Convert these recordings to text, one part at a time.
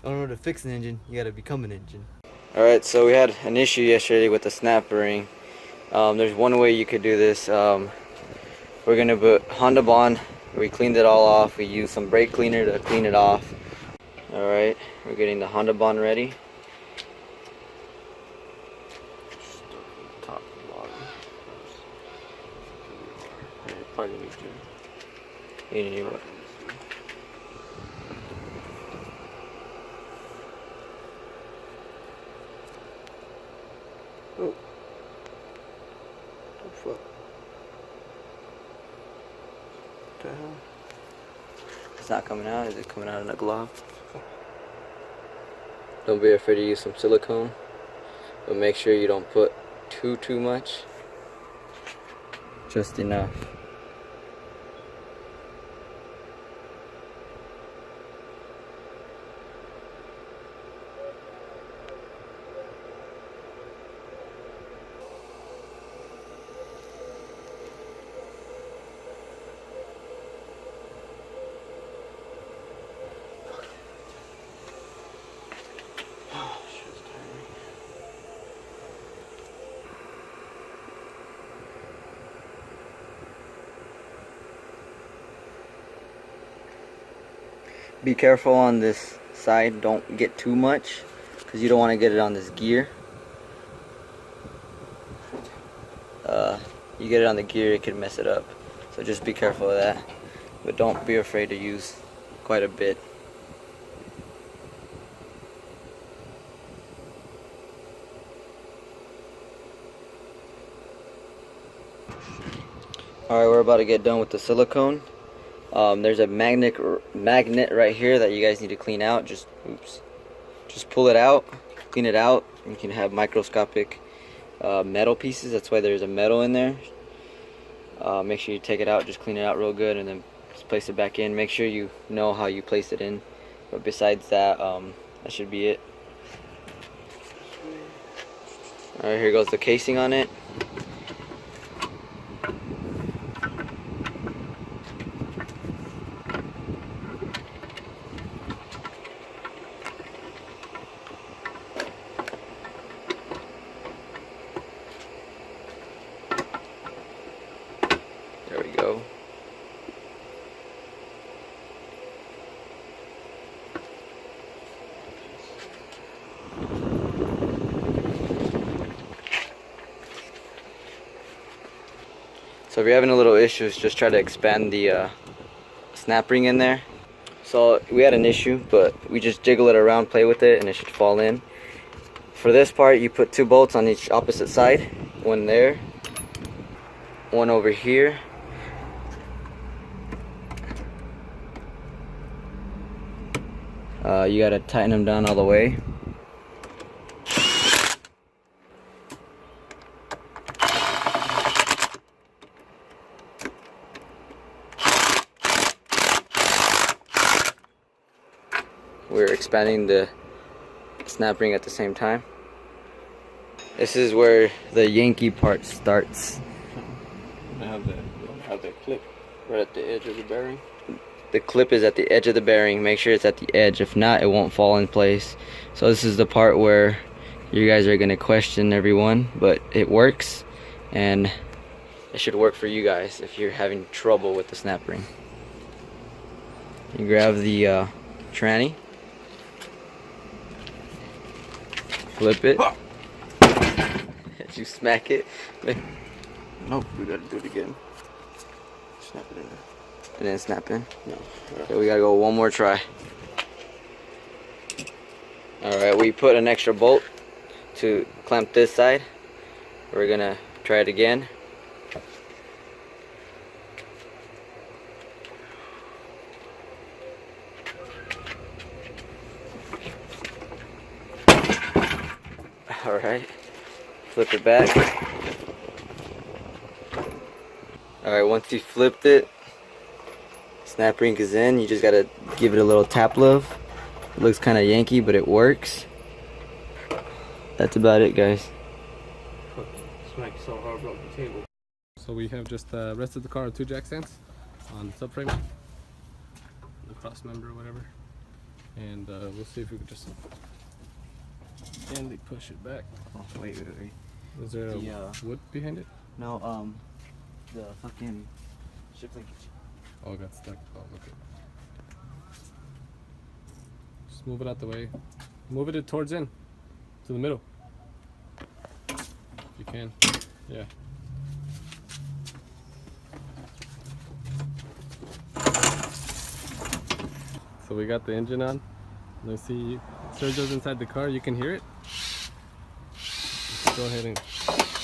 don't know how to fix an engine, you gotta become an engine. Alright, so we had an issue yesterday with the snap ring. There's one way you could do this. We're gonna put Honda Bond. We cleaned it all off. We used some brake cleaner to clean it off. Alright, we're getting the Honda Bond ready. Top and bottom. Probably need to. You need what? Oh. Oh fuck. What the hell? It's not coming out. Is it coming out in a glove? Don't be afraid to use some silicone, but make sure you don't put too much. Just enough. Be careful on this side, don't get too much because you don't want to get it on this gear. You get it on the gear, it could mess it up, so just be careful of that, but don't be afraid to use quite a bit. Alright, we're about to get done with the silicone. There's a magnet right here that you guys need to clean out. Just pull it out, clean it out. You can have microscopic metal pieces. That's why there's a metal in there. Make sure you take it out, just clean it out real good, and then just place it back in. Make sure you know how you place it in. But besides that, that should be it. Alright, here goes the casing on it. There we go. So if you're having a little issues, just try to expand the snap ring in there. So we had an issue, but we just jiggle it around, play with it, and it should fall in. For this part, you put 2 bolts on each opposite side. One there, one over here. You gotta tighten them down all the way. We're expanding the snap ring at the same time. This is where the Yankee part starts. I have that clip right at the edge of the bearing. The clip is at the edge of the bearing. Make sure it's at the edge. If not, it won't fall in place. So this is the part where you guys are gonna question everyone, but it works, and it should work for you guys if you're having trouble with the snap ring. You grab the tranny, flip it. Did you smack it? Nope, we gotta do it again. Snap it in there. It didn't snap in? No. Okay, we gotta go one more try. Alright, we put an extra bolt to clamp this side. We're gonna try it again. Alright, flip it back. Alright, once you flipped it, snap ring is in. You just gotta give it a little tap love. It looks kind of Yankee, but it works. That's about it, guys. Smack so hard broke the table. So we have just rested the car on 2 jack stands on the subframe, the cross member or whatever, and we'll see if we can just gently push it back. Oh, wait. Is there The, a wood behind it? No, the fucking shift linkage. Oh, it got stuck. Oh, okay. Just move it out the way. Move it towards in, to the middle. If you can. Yeah. So we got the engine on. Let's see. Sergio's inside the car. You can hear it. Let's go ahead and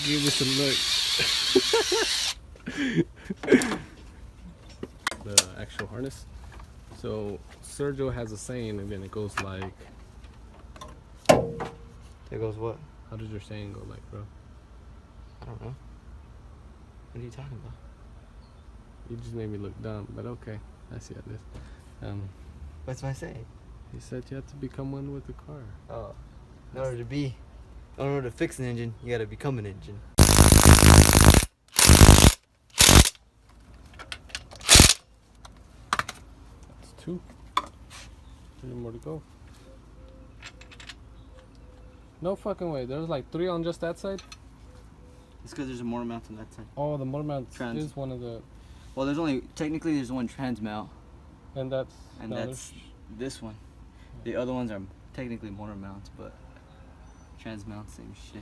give this a look. The actual harness. So Sergio has a saying, and then it goes like. There goes what? How does your saying go, like, bro? I don't know. What are you talking about? You just made me look dumb, but okay. I see how it is. What's my saying? He said you have to become one with the car. Oh, in order to fix an engine, you gotta become an engine. That's 2. 3 more to go. No fucking way. There's like 3 on just that side. It's because there's a motor mount on that side. Oh, the motor mount Trans. is one of the. Well, technically there's one trans mount, And that's. and that's this one. The other ones are technically motor mounts, but trans mount, same shit.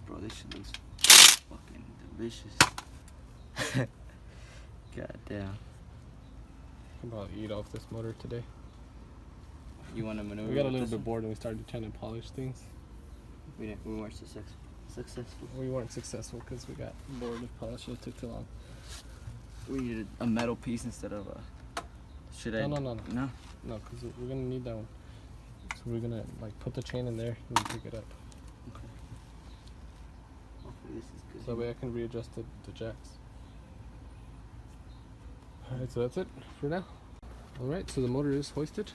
Bro, this shit looks fucking delicious. God damn. I can probably eat off this motor today. You want to maneuver? We got a with little this bit one? bored and we started trying to polish things. We weren't successful. We weren't successful because we got bored with polishing. It took too long. We needed a metal piece instead of a. Should I? No. No. No, because we're gonna need that one. So we're gonna like put the chain in there and pick it up. Okay. Hopefully this is good. So that way I can readjust the jacks. Alright, so that's it for now. Alright, so the motor is hoisted.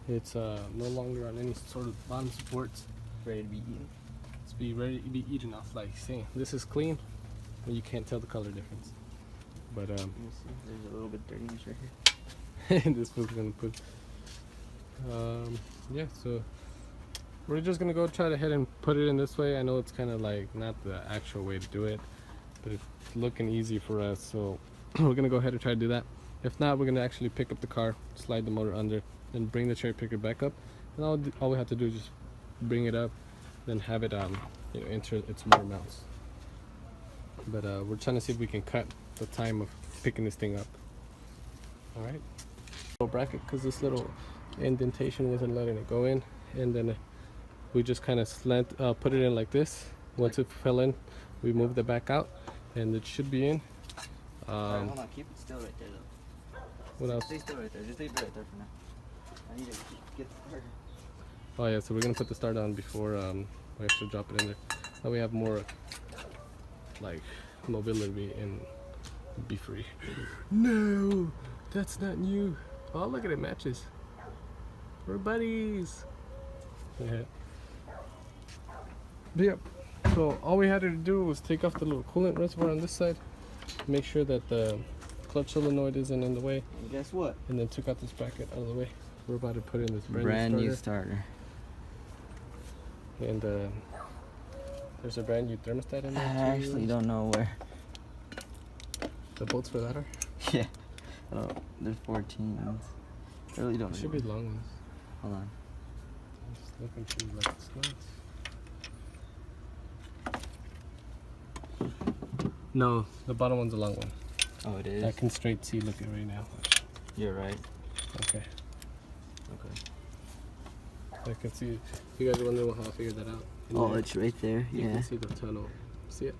It's no longer on any sort of bottom supports. Ready to be eaten. It's ready to be eaten off, like saying this is clean, but you can't tell the color difference. But Let me see. There's a little bit dirtiness right here. this was gonna put yeah, so we're just gonna go try to head and put it in this way. I know it's kind of like not the actual way to do it, but it's looking easy for us, so we're gonna go ahead and try to do that. If not, we're gonna actually pick up the car, slide the motor under, and bring the cherry picker back up, and all we have to do is just bring it up, then have it enter its motor mounts. But we're trying to see if we can cut the time of picking this thing up. All right, little bracket, because this little indentation wasn't letting it go in, and then we just kind of put it in like this. Once it fell in, we moved it back out, and it should be in. Alright, hold on, keep it still right there though. What else? Stay still right there, just leave it right there for now. I need to get the starter. Oh yeah, so we're gonna put the start on before we have to drop it in there. That we have more like mobility and be free. No, that's not you. Oh, look at it, matches. We're buddies. Yeah. But yep. So all we had to do was take off the little coolant reservoir on this side, make sure that the clutch solenoid isn't in the way, And guess what? and then took out this bracket out of the way. We're about to put in this Brand new starter. And there's a brand new thermostat in there too. I actually don't know where. The bolts for that are? Yeah. Oh, there's 14. I really don't It know. should be long ones. Hold on. I'm just looking through like the slots. No, the bottom one's a long one. Oh, it is? I can straight see looking right now. You're right. Okay. Okay. I can see. You guys are wondering how I figured that out. In Oh, there, it's right there. you Yeah. can see the tunnel. See it?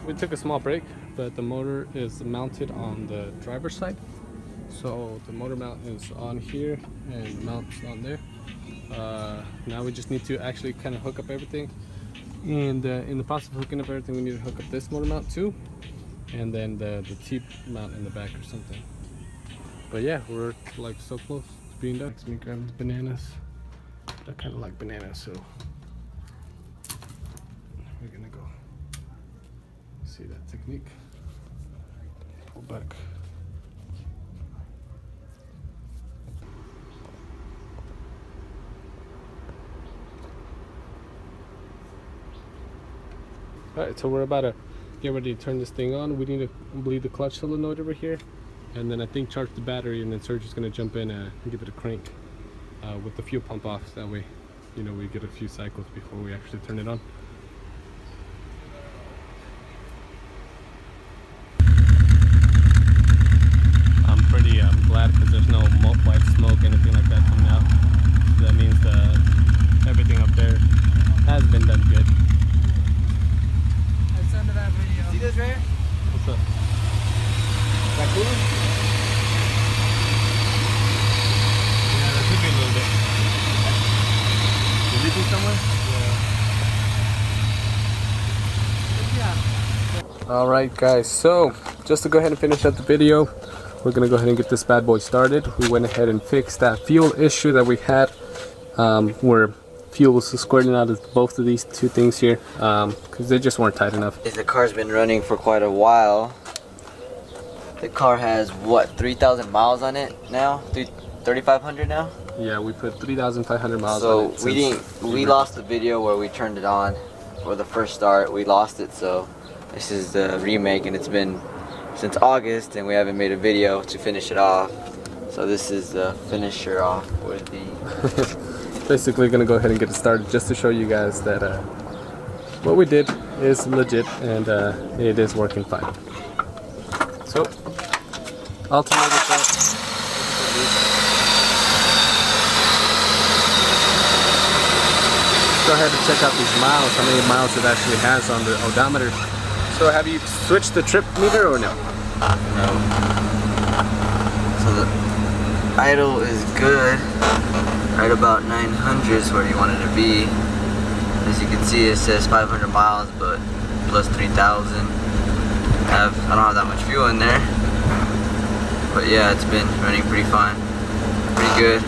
We took a small break, but the motor is mounted on the driver's side. So the motor mount is on here and mounts on there. Now we just need to actually kind of hook up everything. And in the process of hooking up everything, we need to hook up this motor mount too. And then the T mount in the back or something. But yeah, we're like so close to being done. Let me grab the bananas. I kind of like bananas, so we're gonna go see that technique. Pull back. Alright, so we're about to get ready to turn this thing on. We need to bleed the clutch solenoid over here, and then I think charge the battery, and then Sergio's gonna jump in and give it a crank with the fuel pump off. That way, you know, we get a few cycles before we actually turn it on. I'm pretty glad because there's no white smoke, anything like that coming out. So that means everything up there has been done good. See this right here? What's up? That cooler? Yeah, there could be a little bit. Is leaking somewhere? Yeah. Alright guys, so just to go ahead and finish up the video, we're gonna go ahead and get this bad boy started. We went ahead and fixed that fuel issue that we had, where fuel was squirting out of both of these two things here, because they just weren't tight enough. The car's been running for quite a while. The car has what, 3,000 miles on it now? 3,500 now? Yeah, we put 3,500 miles so on it. we lost the video where we turned it on for the first start. We lost it, so this is the remake, and it's been since August, and we haven't made a video to finish it off. So this is the finisher off with the. Basically gonna go ahead and get it started just to show you guys that what we did is legit, and it is working fine. So alternated that. Go ahead and check out these miles, how many miles it actually has on the odometer. So have you switched the trip meter or no? No. So the idle is good. Right about 900 is where you want it to be. As you can see, it says 500 miles, but plus 3,000. I don't have that much fuel in there, but yeah, it's been running pretty fine, pretty good.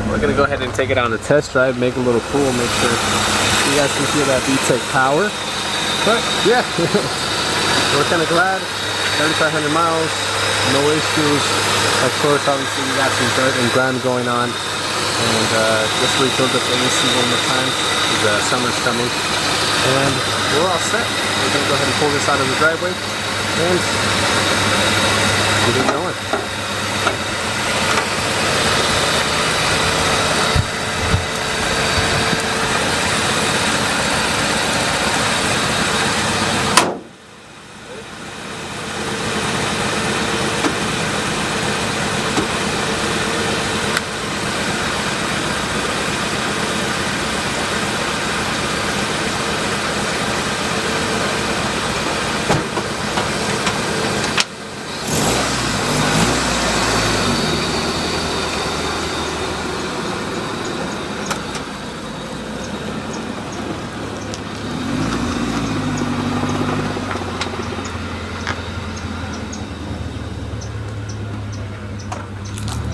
We're gonna go ahead and take it on a test drive, make a little pull, make sure you guys can feel that Vtec power. But yeah, we're kind of glad. 3,500 miles, no issues. Of course, obviously we got some dirt and grime going on, and just refilled up the AC one more time because summer's coming, and we're all set. We're gonna go ahead and pull this out of the driveway and get it going.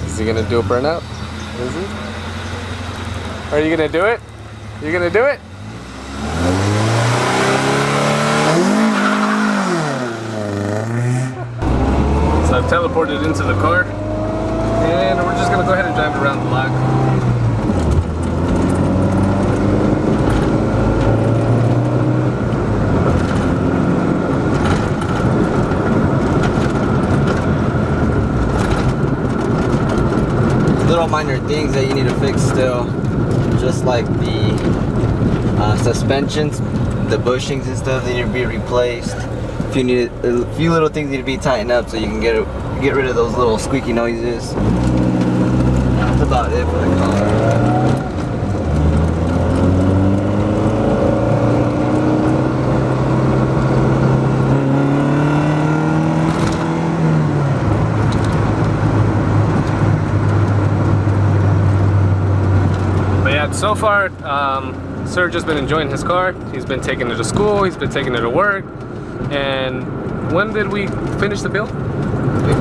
Is he gonna do a burnout? Is he? Are you gonna do it? You gonna do it? So I've teleported into the car, and we're just gonna go ahead and drive it around the block. Little minor things that you need to fix still, just like the suspensions, the bushings and stuff, they need to be replaced. A few little things need to be tightened up so you can get rid of those little squeaky noises. That's about it for the car. So far, Sergio's been enjoying his car. He's been taking it to school, he's been taking it to work. And when did we finish the build? We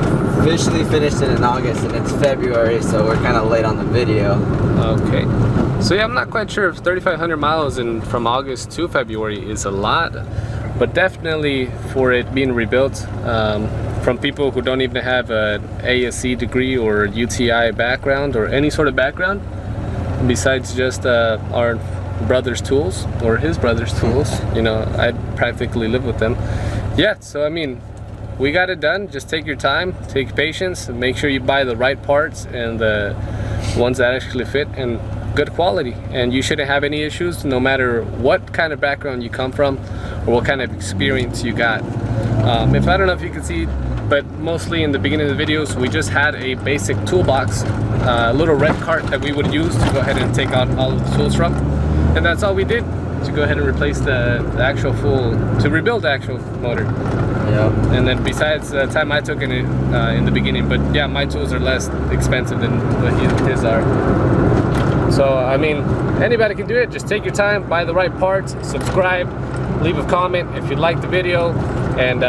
officially finished it in August, and it's February, so we're kind of late on the video. Okay. So yeah, I'm not quite sure if 3,500 miles from August to February is a lot, but definitely for it being rebuilt from people who don't even have an ASC degree or UTI background or any sort of background besides just our brother's tools or his brother's tools. You know, I practically live with them. Yeah, so I mean, we got it done. Just take your time, take patience, and make sure you buy the right parts and the ones that actually fit and good quality, and you shouldn't have any issues no matter what kind of background you come from or what kind of experience you got. If I don't know if you can see, but mostly in the beginning of the videos we just had a basic toolbox, a little red cart that we would use to go ahead and take out all of the tools from, and that's all we did to go ahead and replace the actual to rebuild the actual motor. Yeah. And then besides the time I took in it in the beginning, but yeah, my tools are less expensive than what his are. So I mean, anybody can do it. Just take your time, buy the right parts, subscribe, leave a comment if you like the video, and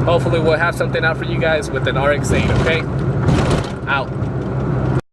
hopefully we'll have something out for you guys with an RX-8. Okay, out.